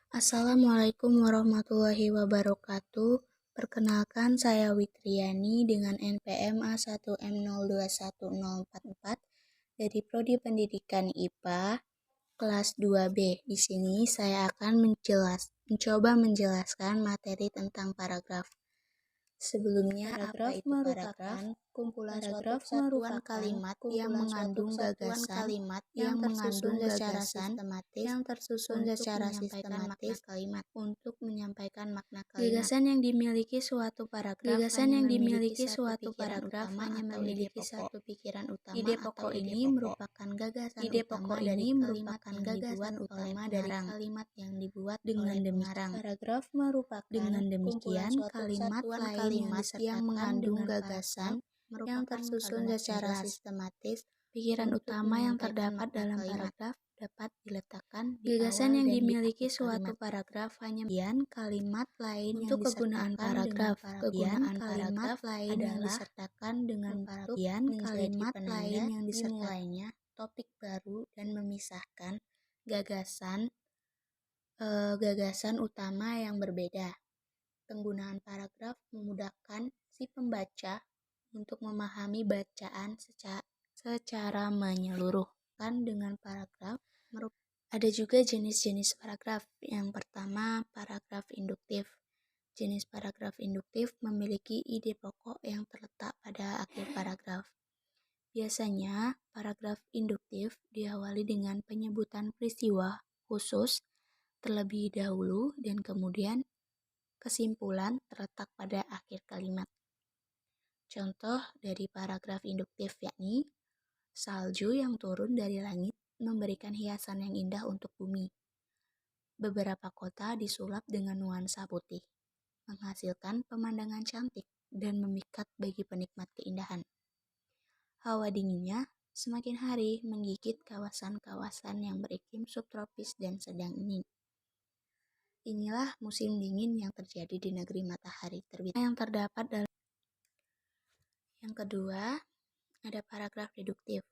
Assalamualaikum warahmatullahi wabarakatuh. Perkenalkan, saya Witriani dengan NPM A1M021044 dari Prodi Pendidikan IPA kelas 2B. Di sini saya akan mencoba menjelaskan materi tentang paragraf. Sebelumnya, apa itu paragraf? Kumpulan suatu satuan kalimat yang mengandung gagasan yang tersusun secara sistematis kalimat untuk menyampaikan makna kalimat. Gagasan yang dimiliki suatu paragraf hanya memiliki satu pikiran utama. Ide pokok ini merupakan gagasan utama dari kalimat yang dibuat dengan demikian paragraf merupakan kalimat lain yang mengandung gagasan yang tersusun secara sistematis. Pikiran utama yang terdapat dalam paragraf dapat diletakkan di gagasan yang dimiliki suatu paragraf hanya kalimat lain untuk kegunaan paragraf. Kegunaan kalimat lain yang disertakan dengan kalimat lain yang dimulainya topik baru dan memisahkan gagasan utama yang berbeda. Penggunaan paragraf memudahkan si pembaca untuk memahami bacaan secara menyeluruh. Dengan paragraf, ada juga jenis-jenis paragraf. Yang pertama, paragraf induktif. Jenis paragraf induktif memiliki ide pokok yang terletak pada akhir paragraf. Biasanya, paragraf induktif diawali dengan penyebutan peristiwa khusus terlebih dahulu dan kemudian kesimpulan terletak pada akhir kalimat. Contoh dari paragraf induktif yakni salju yang turun dari langit memberikan hiasan yang indah untuk bumi. Beberapa kota disulap dengan nuansa putih, menghasilkan pemandangan cantik dan memikat bagi penikmat keindahan. Hawa dinginnya semakin hari menggigit kawasan-kawasan yang beriklim subtropis dan sedang ini. Inilah musim dingin yang terjadi di negeri matahari terbit yang terdapat dalam. Yang kedua, ada paragraf deduktif.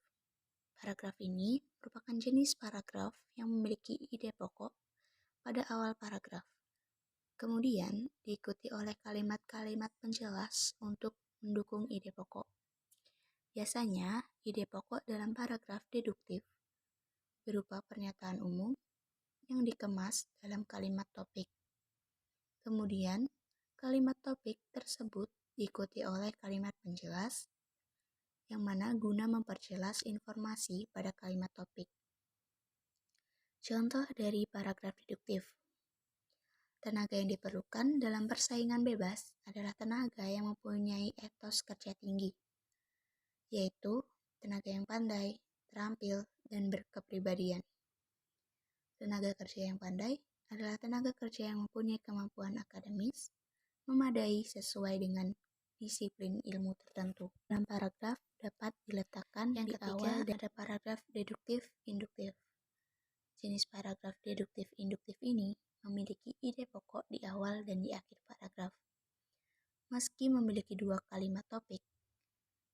Paragraf ini merupakan jenis paragraf yang memiliki ide pokok pada awal paragraf. Kemudian diikuti oleh kalimat-kalimat penjelas untuk mendukung ide pokok. Biasanya, ide pokok dalam paragraf deduktif berupa pernyataan umum yang dikemas dalam kalimat topik. Kemudian, kalimat topik tersebut diikuti oleh kalimat penjelas yang mana guna memperjelas informasi pada kalimat topik. Contoh dari paragraf deduktif. Tenaga yang diperlukan dalam persaingan bebas adalah tenaga yang mempunyai etos kerja tinggi, yaitu tenaga yang pandai, terampil, dan berkepribadian. Tenaga kerja yang pandai adalah tenaga kerja yang mempunyai kemampuan akademis memadai sesuai dengan disiplin ilmu tertentu. Dalam paragraf dapat diletakkan yang di awal dan ada paragraf deduktif induktif. Jenis paragraf deduktif induktif ini memiliki ide pokok di awal dan di akhir paragraf. Meski memiliki dua kalimat topik,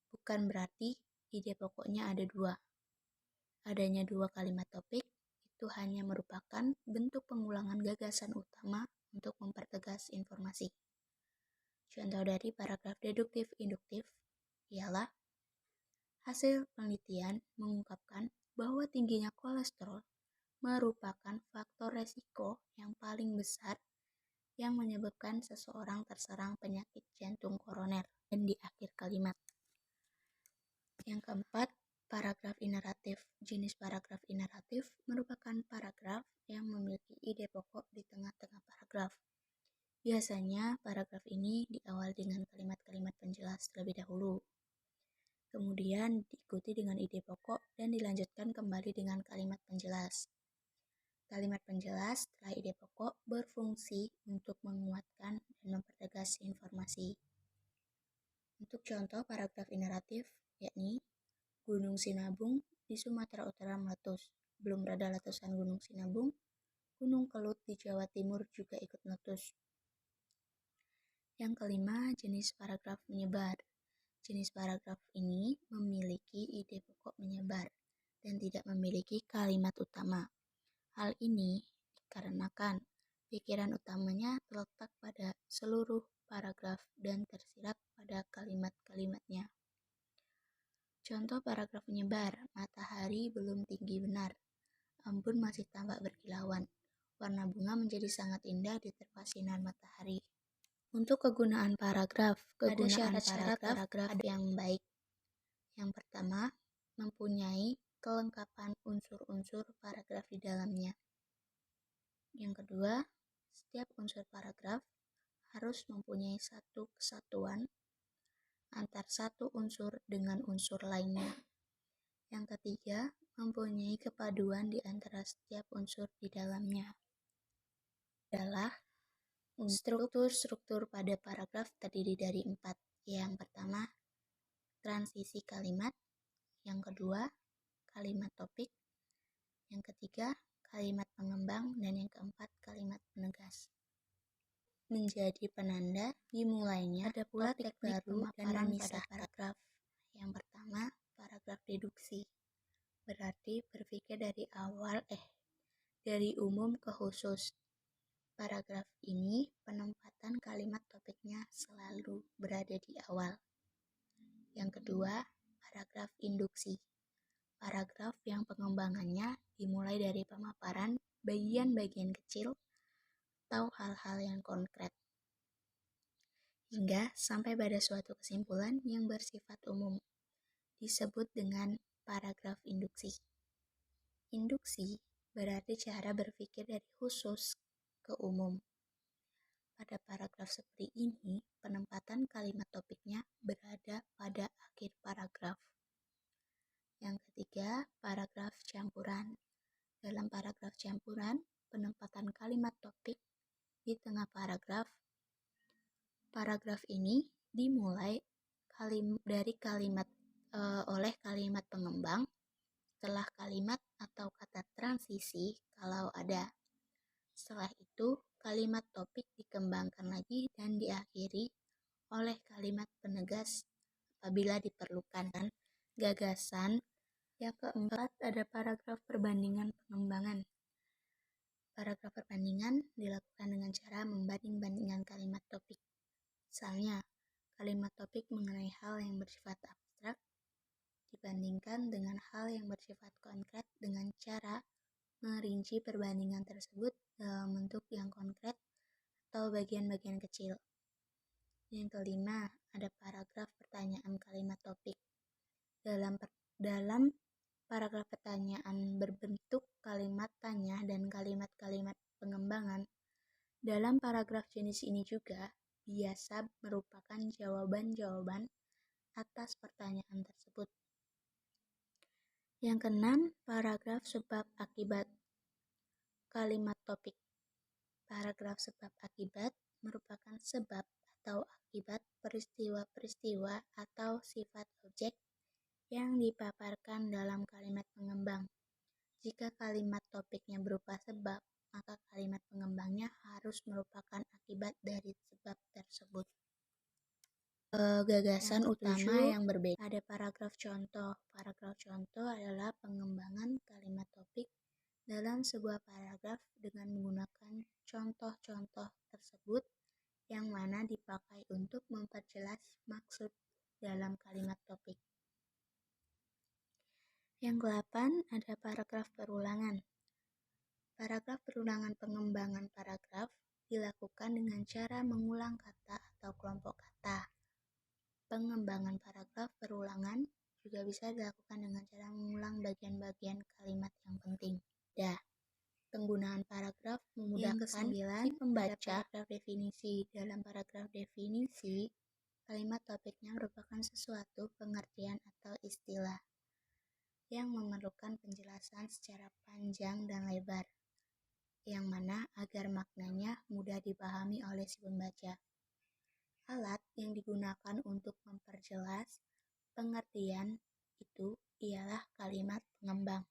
bukan berarti ide pokoknya ada dua. Adanya dua kalimat topik itu hanya merupakan bentuk pengulangan gagasan utama untuk mempertegas informasi. Contoh dari paragraf deduktif induktif ialah hasil penelitian mengungkapkan bahwa tingginya kolesterol merupakan faktor resiko yang paling besar yang menyebabkan seseorang terserang penyakit jantung koroner. Dan di akhir kalimat. Yang keempat, paragraf ineratif. Jenis paragraf ineratif merupakan paragraf yang memiliki ide pokok di tengah-tengah paragraf. Biasanya, paragraf ini diawali dengan kalimat-kalimat penjelas terlebih dahulu. Kemudian diikuti dengan ide pokok dan dilanjutkan kembali dengan kalimat penjelas. Kalimat penjelas setelah ide pokok berfungsi untuk menguatkan dan mempertegas informasi. Untuk contoh paragraf ineratif, yakni Gunung Sinabung di Sumatera Utara meletus. Belum reda letusan Gunung Sinabung, Gunung Kelut di Jawa Timur juga ikut meletus. Yang kelima, jenis paragraf menyebar. Jenis paragraf ini memiliki ide pokok menyebar dan tidak memiliki kalimat utama. Hal ini dikarenakan Pikiran utamanya terletak pada seluruh paragraf dan tersirat pada kalimat-kalimatnya. Contoh paragraf penyebar, matahari belum tinggi benar, embun masih tampak berkilauan, warna bunga menjadi sangat indah diterpa sinar matahari. Untuk kegunaan paragraf, ada syarat-syarat paragraf yang baik. Yang pertama, mempunyai kelengkapan unsur-unsur paragraf di dalamnya. Yang kedua, setiap unsur paragraf harus mempunyai satu kesatuan antar satu unsur dengan unsur lainnya. Yang ketiga, mempunyai kepaduan di antara setiap unsur di dalamnya. Adalah struktur pada paragraf terdiri dari 4. Yang pertama, transisi kalimat. Yang kedua, kalimat topik. Yang ketiga, kalimat pengembang. Dan yang keempat, kalimat penegas. Menjadi penanda dimulainya ada pula teknik baru dan pada paragraf. Yang pertama, paragraf deduksi. Berarti berpikir dari umum ke khusus. Paragraf ini penempatan kalimat topiknya selalu berada di awal. Yang kedua, paragraf induksi. Paragraf yang pengembangannya dimulai dari pemaparan bagian-bagian kecil atau hal-hal yang konkret, hingga sampai pada suatu kesimpulan yang bersifat umum, disebut dengan paragraf induksi. Induksi berarti cara berpikir dari khusus ke umum. Pada paragraf seperti ini, penempatan kalimat topiknya berada pada akhir paragraf. Yang ketiga, paragraf campuran. Dalam paragraf campuran, penempatan kalimat topik di tengah paragraf. Paragraf ini dimulai dari kalimat oleh kalimat pengembang, setelah kalimat atau kata transisi kalau ada. Setelah itu, kalimat topik dikembangkan lagi dan diakhiri oleh kalimat penegas apabila diperlukan. Gagasan. Yang keempat, ada paragraf perbandingan pengembangan. Paragraf perbandingan dilakukan dengan cara membanding-bandingkan kalimat topik. Misalnya, kalimat topik mengenai hal yang bersifat abstrak dibandingkan dengan hal yang bersifat konkret dengan cara merinci perbandingan tersebut dalam bentuk yang konkret atau bagian-bagian kecil. Yang kelima, ada paragraf pertanyaan kalimat topik. Dalam paragraf pertanyaan berbentuk kalimat tanya dan kalimat-kalimat pengembangan, dalam paragraf jenis ini juga biasa merupakan jawaban-jawaban atas pertanyaan tersebut. Yang keenam, paragraf sebab akibat kalimat topik. Paragraf sebab akibat merupakan sebab atau akibat peristiwa-peristiwa atau sifat objek yang dipaparkan dalam kalimat pengembang. Jika kalimat topiknya berupa sebab, maka kalimat pengembangnya harus merupakan akibat dari sebab tersebut. Gagasan utama yang berbeda. Ada paragraf contoh. Paragraf contoh adalah pengembangan kalimat topik dalam sebuah paragraf dengan menggunakan contoh-contoh tersebut yang mana dipakai untuk memperjelas maksud dalam kalimat topik. Yang ke-8 ada paragraf perulangan. Paragraf perulangan pengembangan paragraf dilakukan dengan cara mengulang kata atau kelompok kata. Pengembangan paragraf perulangan juga bisa dilakukan dengan cara mengulang bagian-bagian kalimat yang penting. Penggunaan paragraf memudahkan si pembaca. Paragraf definisi. Dalam paragraf definisi, kalimat topiknya merupakan sesuatu pengertian atau istilah yang memerlukan penjelasan secara panjang dan lebar, yang mana agar maknanya mudah dipahami oleh si pembaca. Alat yang digunakan untuk memperjelas pengertian itu ialah kalimat pengembang.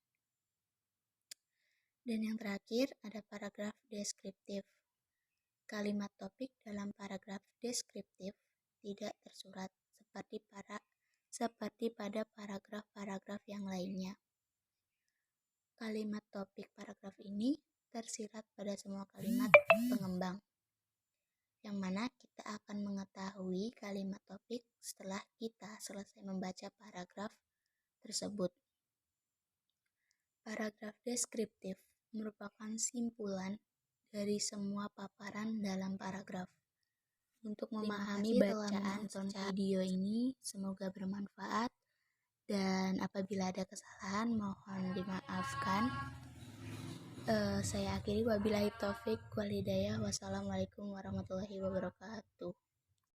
Dan yang terakhir ada paragraf deskriptif. Kalimat topik dalam paragraf deskriptif tidak tersurat seperti pada paragraf-paragraf yang lainnya. Kalimat topik paragraf ini tersirat pada semua kalimat pengembang, yang mana kita akan mengetahui kalimat topik setelah kita selesai membaca paragraf tersebut. Paragraf deskriptif merupakan simpulan dari semua paparan dalam paragraf. Untuk memahami bacaan video ini, semoga bermanfaat, dan apabila ada kesalahan mohon dimaafkan. Saya akhiri, wabillahi taufik wal hidayah. Wassalamualaikum warahmatullahi wabarakatuh.